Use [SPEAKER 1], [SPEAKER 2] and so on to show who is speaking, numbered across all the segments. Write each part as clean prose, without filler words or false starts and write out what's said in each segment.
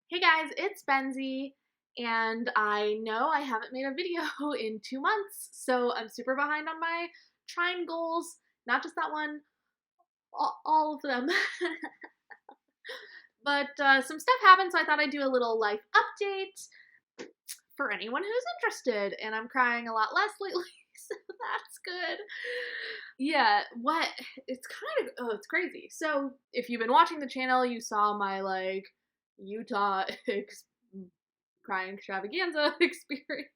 [SPEAKER 1] Hey guys, it's Benzie, and I know I haven't made a video in 2 months, so I'm super behind on my Trine goals. Not just that one, all of them. But some stuff happened, so I thought I'd do a little life update for anyone who's interested, and I'm crying a lot less lately, so that's good. Yeah, what? It's kind of, oh, it's crazy. So, if you've been watching the channel, you saw my, Utah crying extravaganza experience.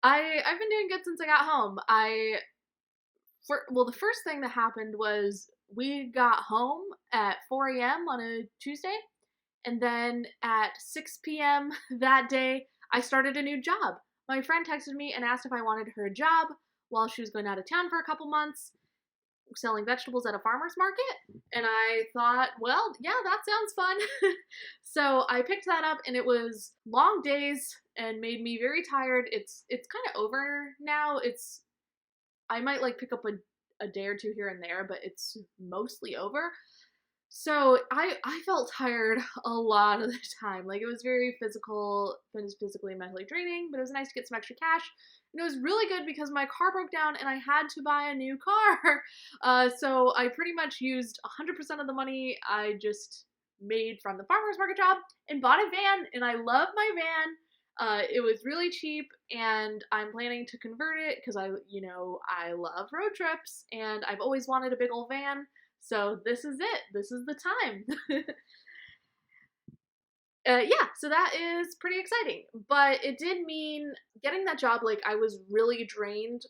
[SPEAKER 1] I've been doing good since I got home. The first thing that happened was we got home at 4 a.m. on a Tuesday, and then at 6 p.m. that day, I started a new job. My friend texted me and asked if I wanted her a job while she was going out of town for a couple months, selling vegetables at a farmer's market. And I thought, well, yeah, that sounds fun. So I picked that up, and it was long days and made me very tired. It's kind of over now. I might pick up a day or two here and there, but it's mostly over. So I felt tired a lot of the time. Like, it was very physical, it was physically and mentally draining, but it was nice to get some extra cash. And it was really good because my car broke down and I had to buy a new car. So I pretty much used 100% of the money I just made from the farmer's market job and bought a van, and I love my van. It was really cheap, and I'm planning to convert it because I love road trips, and I've always wanted a big old van. So this is it. This is the time. Yeah, so that is pretty exciting. But it did mean getting that job, I was really drained.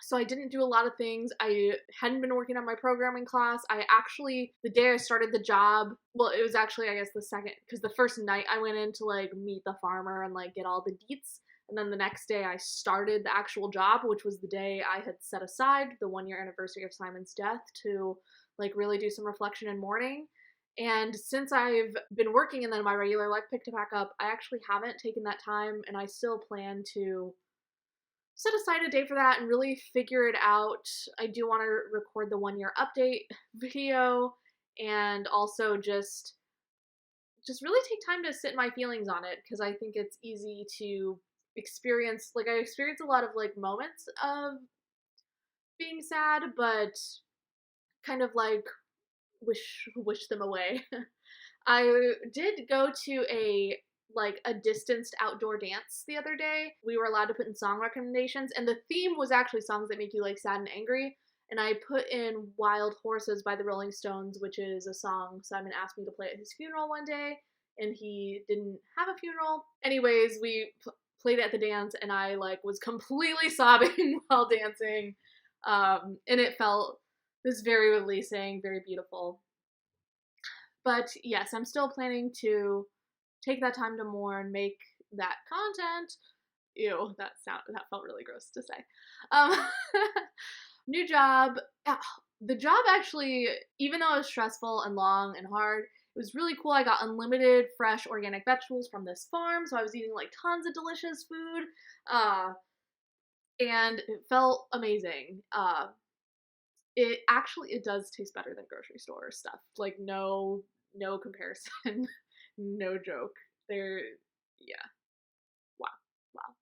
[SPEAKER 1] So I didn't do a lot of things. I hadn't been working on my programming class. The day I started the job, well, it was actually, I guess, the second, because the first night I went in to meet the farmer and get all the deets. And then the next day I started the actual job, which was the day I had set aside, the 1 year anniversary of Simon's death, to really do some reflection and mourning. And since I've been working and then my regular life picked back up, I actually haven't taken that time, and I still plan to set aside a day for that and really figure it out. I do want to record the 1 year update video, and also just really take time to sit my feelings on it, because I think it's easy to experience, I experience a lot of moments of being sad, but kind of wish them away. I did go to a distanced outdoor dance the other day. We were allowed to put in song recommendations, and the theme was actually songs that make you sad and angry. And I put in Wild Horses by the Rolling Stones, which is a song Simon asked me to play at his funeral one day, and he didn't have a funeral. Anyways, we played at the dance, and I was completely sobbing while dancing. And it was very releasing, very beautiful. But yes, I'm still planning to take that time to mourn, make that content. Ew, that felt really gross to say. Um, New job. The job actually, even though it was stressful and long and hard, it was really cool. I got unlimited fresh organic vegetables from this farm, so I was eating tons of delicious food, and it felt amazing. It does taste better than grocery store stuff. No comparison. No joke. Yeah. Wow. Wow.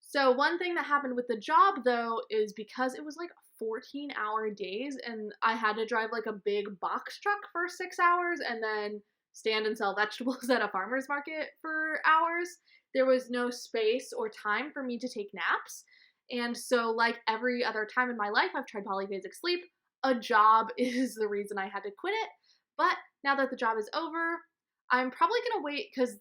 [SPEAKER 1] So one thing that happened with the job, though, is because it was 14-hour days, and I had to drive a big box truck for 6 hours and then stand and sell vegetables at a farmer's market for hours, there was no space or time for me to take naps. And so, every other time in my life I've tried polyphasic sleep, a job is the reason I had to quit it. But now that the job is over, I'm probably gonna wait, because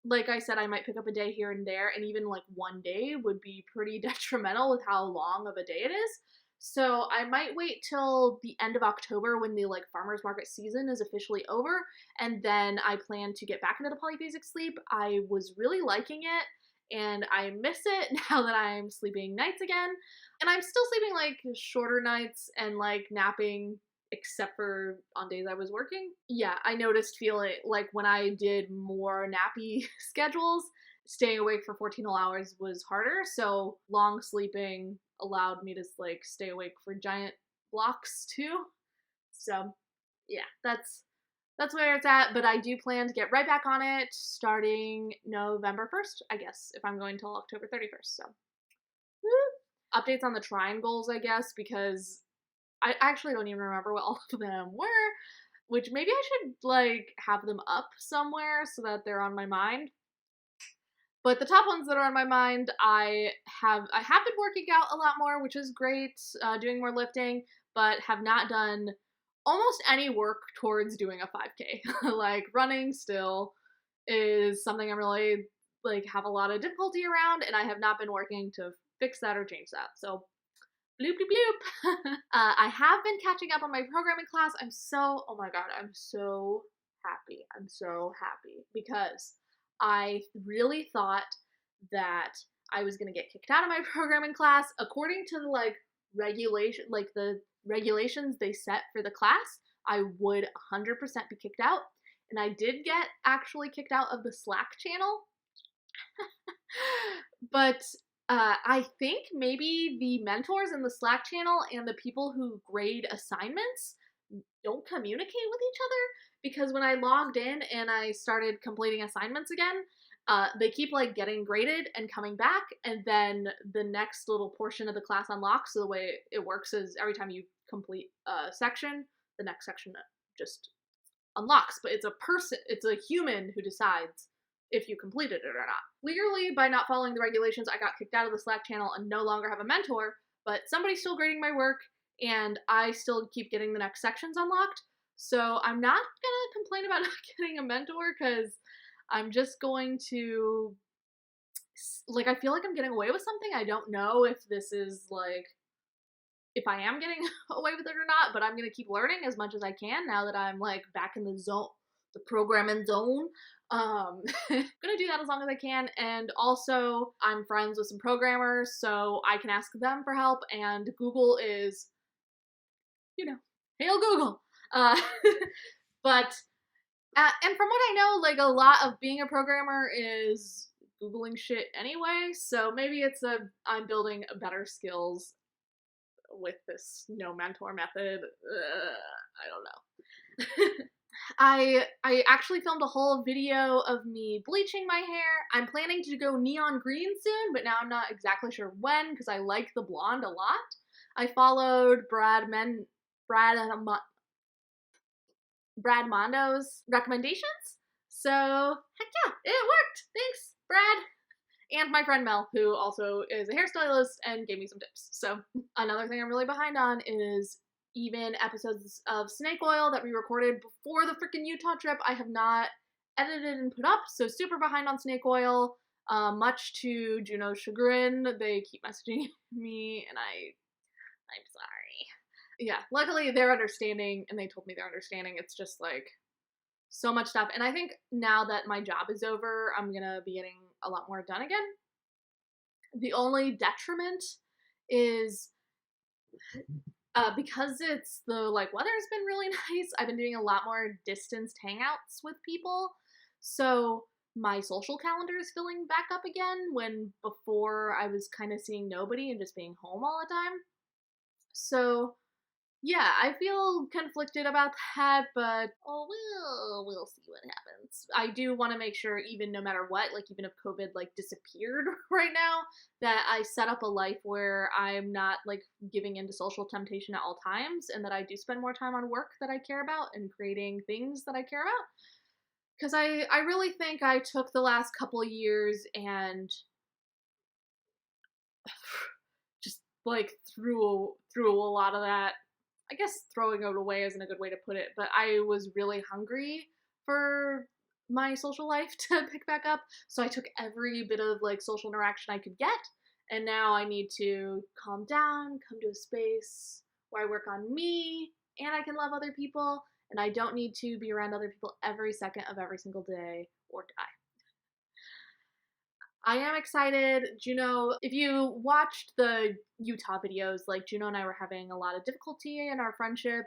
[SPEAKER 1] like I said, I might pick up a day here and there, and even one day would be pretty detrimental with how long of a day it is. So I might wait till the end of October, when the farmers market season is officially over, and then I plan to get back into the polyphasic sleep. I was really liking it, and I miss it now that I'm sleeping nights again. And I'm still sleeping shorter nights and napping, except for on days I was working. Yeah, I noticed feeling when I did more nappy schedules, staying awake for 14 whole hours was harder. So long sleeping allowed me to stay awake for giant blocks too. So yeah, that's where it's at, but I do plan to get right back on it starting November 1st, I guess, if I'm going till October 31st. So, woo. Updates on the triangles, I guess, because I actually don't even remember what all of them were, which maybe I should, like, have them up somewhere so that they're on my mind. But the top ones that are on my mind, I have been working out a lot more, which is great, doing more lifting, but have not done almost any work towards doing a 5K. Like, running still is something I'm really, like, have a lot of difficulty around, and I have not been working to fix that or change that. So, bloop, bloop, bloop. I have been catching up on my programming class. Oh my god, I'm so happy. I'm so happy because I really thought that I was gonna get kicked out of my programming class. According to the regulations they set for the class, I would 100% be kicked out. And I did get actually kicked out of the Slack channel. But I think maybe the mentors in the Slack channel and the people who grade assignments don't communicate with each other, because when I logged in and I started completing assignments again, they keep like getting graded and coming back, and then the next little portion of the class unlocks. So the way it works is every time you complete a section, the next section just unlocks, but it's a human who decides if you completed it or not. Clearly, by not following the regulations, I got kicked out of the Slack channel and no longer have a mentor, but somebody's still grading my work, and I still keep getting the next sections unlocked. So I'm not gonna complain about not getting a mentor, because I'm just going to, like, I feel like I'm getting away with something. I don't know if this is, like, if I am getting away with it or not, but I'm gonna keep learning as much as I can now that I'm, like, back in the zone, the programming zone. Gonna do that as long as I can, and also I'm friends with some programmers, so I can ask them for help, and Google is, hail Google. But and from what I know, like, a lot of being a programmer is Googling shit anyway, so maybe I'm building better skills with this no mentor method. I don't know. I actually filmed a whole video of me bleaching my hair. I'm planning to go neon green soon, but now I'm not exactly sure when, because I like the blonde a lot. I followed Brad Mondo's recommendations, so heck yeah, it worked. Thanks, Brad. And my friend Mel, who also is a hairstylist and gave me some tips. So another thing I'm really behind on is even episodes of Snake Oil that we recorded before the freaking Utah trip, I have not edited and put up, so super behind on Snake Oil. Much to Juno's chagrin, they keep messaging me, and I'm sorry. Yeah, luckily they're understanding, and they told me they're understanding. It's just like so much stuff, and I think now that my job is over, I'm gonna be getting a lot more done again. The only detriment is because it's the, like, weather's been really nice, I've been doing a lot more distanced hangouts with people, so my social calendar is filling back up again, when before I was kind of seeing nobody and just being home all the time. So yeah, I feel conflicted about that, but we'll see what happens. I do want to make sure, even no matter what, like, even if COVID, like, disappeared right now, that I set up a life where I'm not, like, giving into social temptation at all times, and that I do spend more time on work that I care about and creating things that I care about. Because I really think I took the last couple of years and just, like, threw a lot of that. I guess throwing it away isn't a good way to put it, but I was really hungry for my social life to pick back up, so I took every bit of, like, social interaction I could get, and now I need to calm down, come to a space where I work on me, and I can love other people, and I don't need to be around other people every second of every single day or die. I am excited. Juno, if you watched the Utah videos, like, Juno and I were having a lot of difficulty in our friendship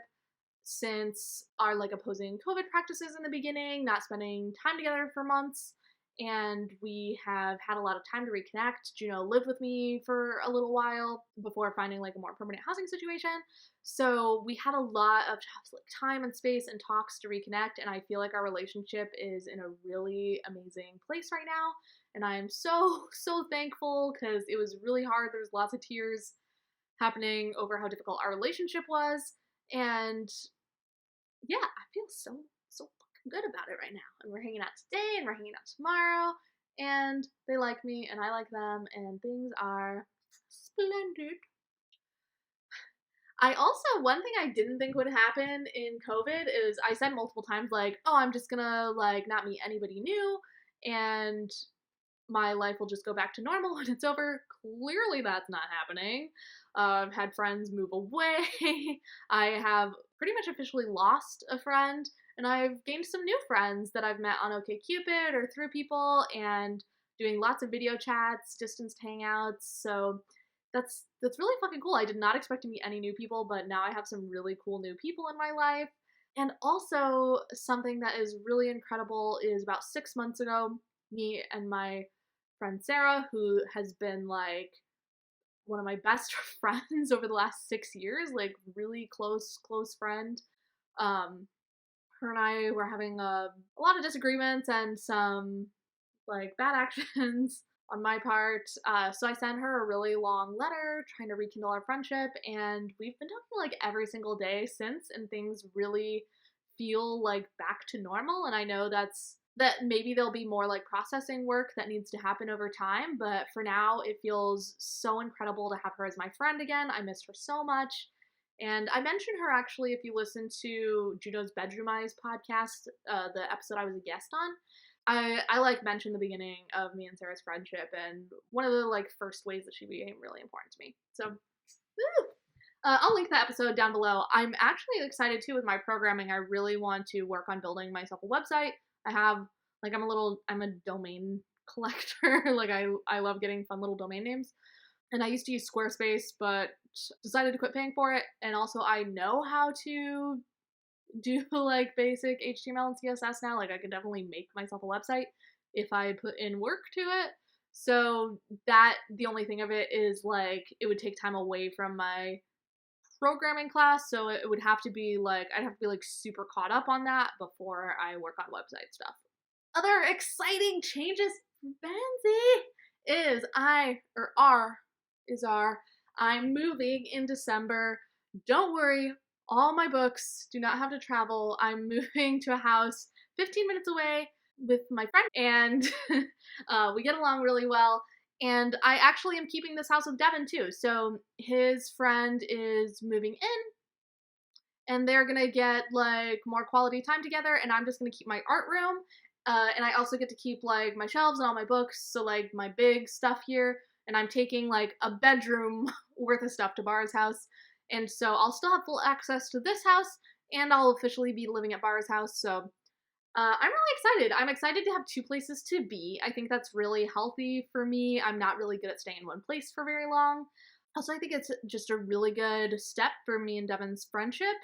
[SPEAKER 1] since our, like, opposing COVID practices in the beginning, not spending time together for months, and we have had a lot of time to reconnect. Juno lived with me for a little while before finding like a more permanent housing situation. So we had a lot of like time and space and talks to reconnect, and I feel like our relationship is in a really amazing place right now. And I am so, so thankful because it was really hard. There's lots of tears happening over how difficult our relationship was. And yeah, I feel so, so fucking good about it right now. And we're hanging out today and we're hanging out tomorrow. And they like me and I like them. And things are splendid. I also, one thing I didn't think would happen in COVID is I said multiple times, like, oh, I'm just gonna, like, not meet anybody new. And my life will just go back to normal when it's over. Clearly, that's not happening. I've had friends move away. I have pretty much officially lost a friend, and I've gained some new friends that I've met on OkCupid or through people, and doing lots of video chats, distanced hangouts. So that's really fucking cool. I did not expect to meet any new people, but now I have some really cool new people in my life. And also, something that is really incredible is about 6 months ago, me and my friend Sarah, who has been like one of my best friends over the last 6 years, like really close friend. Her and I were having a lot of disagreements and some like bad actions on my part. So I sent her a really long letter trying to rekindle our friendship, and we've been talking like every single day since, and things really feel like back to normal. And I know that maybe there'll be more like processing work that needs to happen over time, but for now it feels so incredible to have her as my friend again. I missed her so much. And I mentioned her actually if you listen to Juno's Bedroom Eyes podcast, the episode I was a guest on. I like mentioned the beginning of me and Sarah's friendship, and one of the like first ways that she became really important to me. So, woo! I'll link that episode down below. I'm actually excited too with my programming. I really want to work on building myself a website. I have like I'm a domain collector. Like I love getting fun little domain names. And I used to use Squarespace, but decided to quit paying for it. And also I know how to do like basic HTML and CSS now. Like I could definitely make myself a website if I put in work to it. So that the only thing of it is like it would take time away from my programming class, so it would have to be like I'd have to be like super caught up on that before I work on website stuff. Other exciting changes from Benzie I'm moving in December. Don't worry, all my books do not have to travel. I'm moving to a house 15 minutes away with my friend, and we get along really well. And I actually am keeping this house with Devin too. So his friend is moving in, and they're gonna get like more quality time together, and I'm just gonna keep my art room. And I also get to keep like my shelves and all my books, so like my big stuff here. And I'm taking like a bedroom worth of stuff to Bara's house. And so I'll still have full access to this house, and I'll officially be living at Bara's house. So I'm really excited. I'm excited to have two places to be. I think that's really healthy for me. I'm not really good at staying in one place for very long. Also, I think it's just a really good step for me and Devin's friendship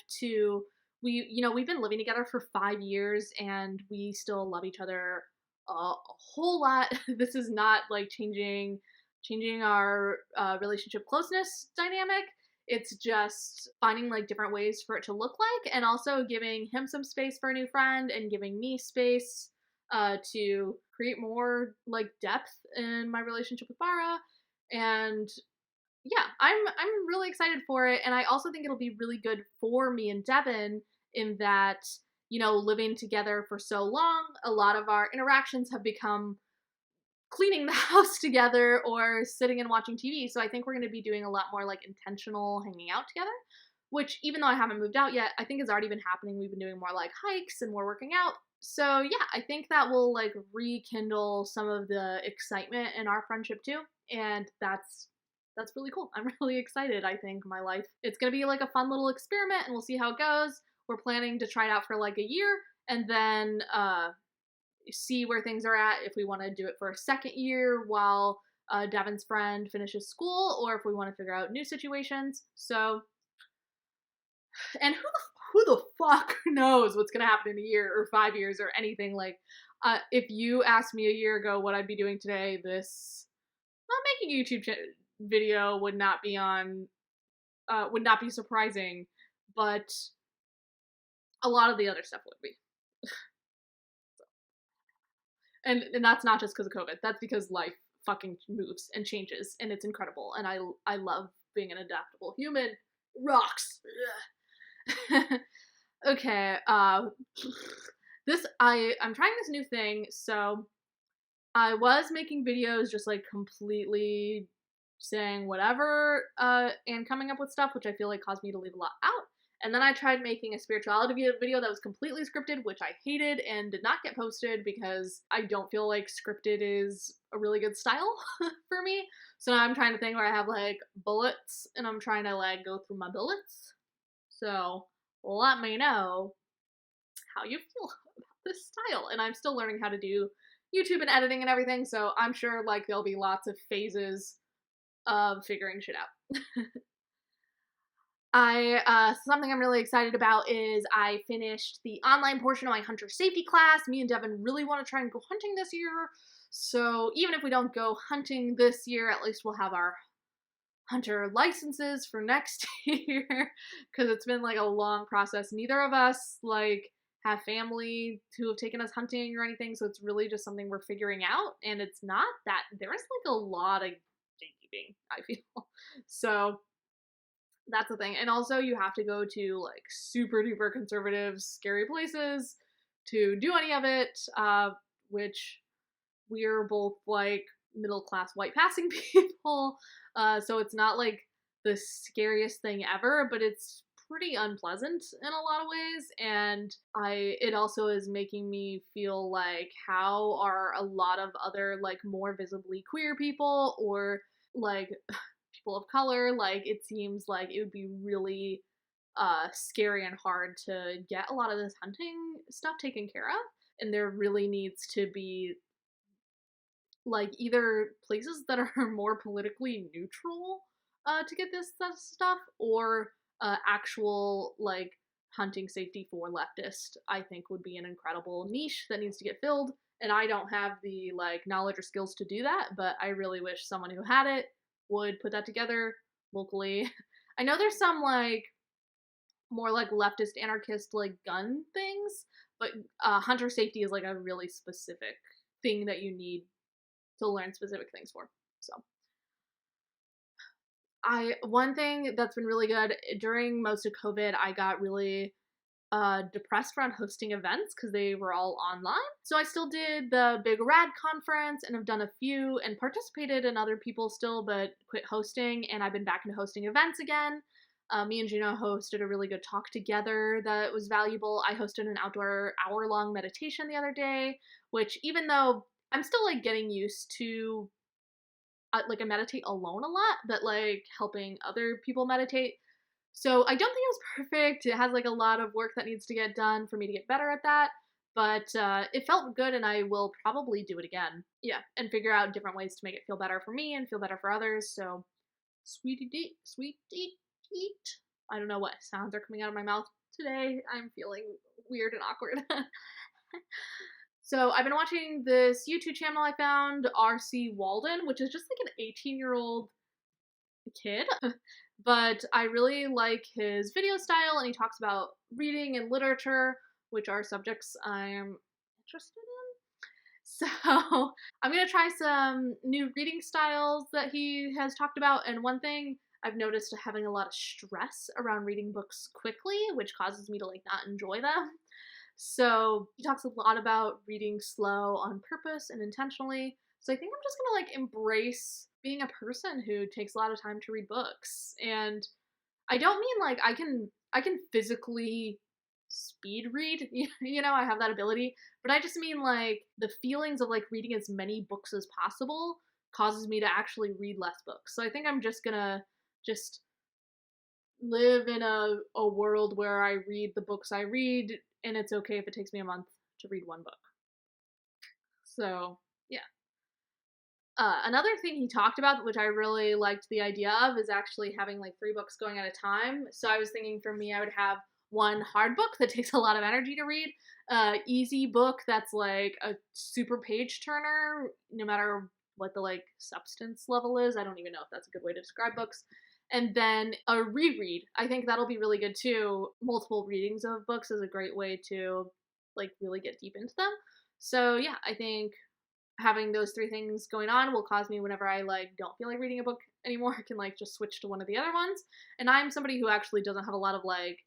[SPEAKER 1] we've been living together for 5 years and we still love each other a whole lot. This is not like changing our relationship closeness dynamic. It's just finding like different ways for it to look like, and also giving him some space for a new friend and giving me space to create more like depth in my relationship with Bara. And yeah, I'm really excited for it, and I also think it'll be really good for me and Devin in that, living together for so long, a lot of our interactions have become cleaning the house together or sitting and watching TV. So I think we're going to be doing a lot more like intentional hanging out together, which even though I haven't moved out yet, I think has already been happening. We've been doing more like hikes and more working out. So yeah, I think that will like rekindle some of the excitement in our friendship too. And that's really cool. I'm really excited. I think it's going to be like a fun little experiment, and we'll see how it goes. We're planning to try it out for like a year and then see where things are at, if we want to do it for a second year while Devin's friend finishes school, or if we want to figure out new situations. So, and who the fuck knows what's gonna happen in a year or 5 years or anything. Like, If you asked me a year ago what I'd be doing today, this making a YouTube video would not be surprising, but a lot of the other stuff would be. And that's not just because of COVID. That's because life fucking moves and changes, and it's incredible. And I love being an adaptable human. Rocks. Okay. I'm trying this new thing. So I was making videos just like completely saying whatever and coming up with stuff, which I feel like caused me to leave a lot out. And then I tried making a spirituality video that was completely scripted, which I hated and did not get posted because I don't feel like scripted is a really good style for me. So now I'm trying to think where I have like bullets and I'm trying to like go through my bullets. So let me know how you feel about this style. And I'm still learning how to do YouTube and editing and everything, so I'm sure like there'll be lots of phases of figuring shit out. Something I'm really excited about is I finished the online portion of my hunter safety class. Me and Devin really want to try and go hunting this year. So even if we don't go hunting this year, at least we'll have our hunter licenses for next year. Because it's been like a long process. Neither of us like have family who have taken us hunting or anything. So it's really just something we're figuring out. And it's not that, there's like a lot of gatekeeping, I feel. So that's the thing. And also you have to go to like super duper conservative, scary places to do any of it, which we're both like middle class white passing people. So it's not like the scariest thing ever, but it's pretty unpleasant in a lot of ways. And it also is making me feel like how are a lot of other like more visibly queer people or like people of color, like it seems like it would be really scary and hard to get a lot of this hunting stuff taken care of. And there really needs to be like either places that are more politically neutral to get this stuff or actual like hunting safety for leftists, I think would be an incredible niche that needs to get filled. And I don't have the like knowledge or skills to do that, but I really wish someone who had it would put that together locally. I know there's some like more like leftist anarchist like gun things, but hunter safety is like a really specific thing that you need to learn specific things for. So one thing that's been really good during most of COVID, I got really depressed around hosting events because they were all online. So I still did the Big Rad conference and have done a few and participated in other people still, but quit hosting. And I've been back into hosting events again. Me and Juno hosted a really good talk together that was valuable. I hosted an outdoor hour-long meditation the other day, which even though I'm still like getting used to like I meditate alone a lot, but like helping other people meditate. So I don't think it was perfect. It has like a lot of work that needs to get done for me to get better at that. But it felt good and I will probably do it again. Yeah, and figure out different ways to make it feel better for me and feel better for others. So sweetie deet, sweet deet, deet. I don't know what sounds are coming out of my mouth today. I'm feeling weird and awkward. So I've been watching this YouTube channel I found, R.C. Walden, which is just like an 18-year-old kid. But I really like his video style, and he talks about reading and literature, which are subjects I'm interested in. So I'm going to try some new reading styles that he has talked about, and one thing I've noticed having a lot of stress around reading books quickly, which causes me to like not enjoy them. So he talks a lot about reading slow on purpose and intentionally. So I think I'm just gonna like embrace being a person who takes a lot of time to read books. And I don't mean like I can physically speed read, you know, I have that ability, but I just mean like the feelings of like reading as many books as possible causes me to actually read less books. So I think I'm just gonna just live in a world where I read the books I read, and it's okay if it takes me a month to read one book. So, yeah. Another thing he talked about, which I really liked the idea of, is actually having like 3 books going at a time. So I was thinking for me, I would have one hard book that takes a lot of energy to read, easy book that's like a super page turner, no matter what the like substance level is. I don't even know if that's a good way to describe books. And then a reread. I think that'll be really good too. Multiple readings of books is a great way to like really get deep into them. So yeah, I think having those three things going on will cause me, whenever I like don't feel like reading a book anymore, I can like just switch to one of the other ones. And I'm somebody who actually doesn't have a lot of like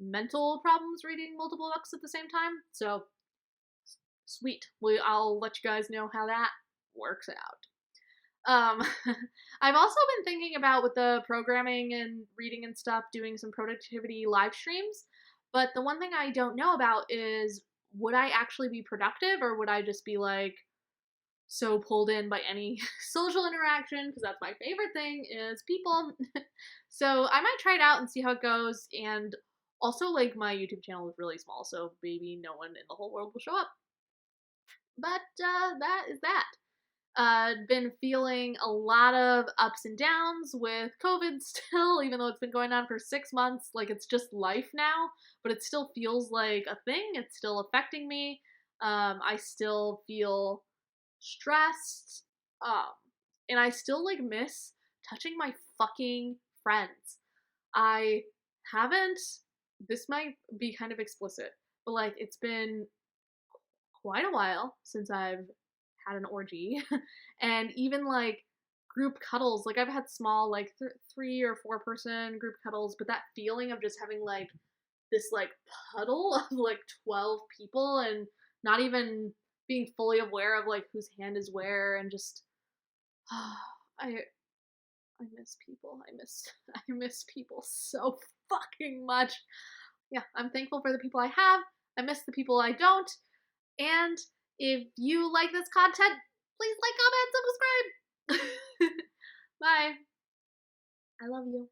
[SPEAKER 1] mental problems reading multiple books at the same time. So sweet. I'll let you guys know how that works out. I've also been thinking about, with the programming and reading and stuff, doing some productivity live streams. But the one thing I don't know about is, would I actually be productive, or would I just be like so pulled in by any social interaction? Because that's my favorite thing, is people. So I might try it out and see how it goes. And also, like, my YouTube channel is really small, so maybe no one in the whole world will show up. But that is that. Been feeling a lot of ups and downs with COVID still, even though it's been going on for 6 months. Like, it's just life now, but it still feels like a thing. It's still affecting me. I still feel stressed. And I still like miss touching my fucking friends. I haven't, this might be kind of explicit, but like, it's been quite a while since I've had an orgy. And even like group cuddles, like I've had small like 3 or 4 person group cuddles, but that feeling of just having like this like puddle of like 12 people and not even being fully aware of like whose hand is where, and just I miss people. I miss people so fucking much. Yeah, I'm thankful for the people I have. I miss the people I don't. And if you like this content, please like, comment, subscribe. Bye. I love you.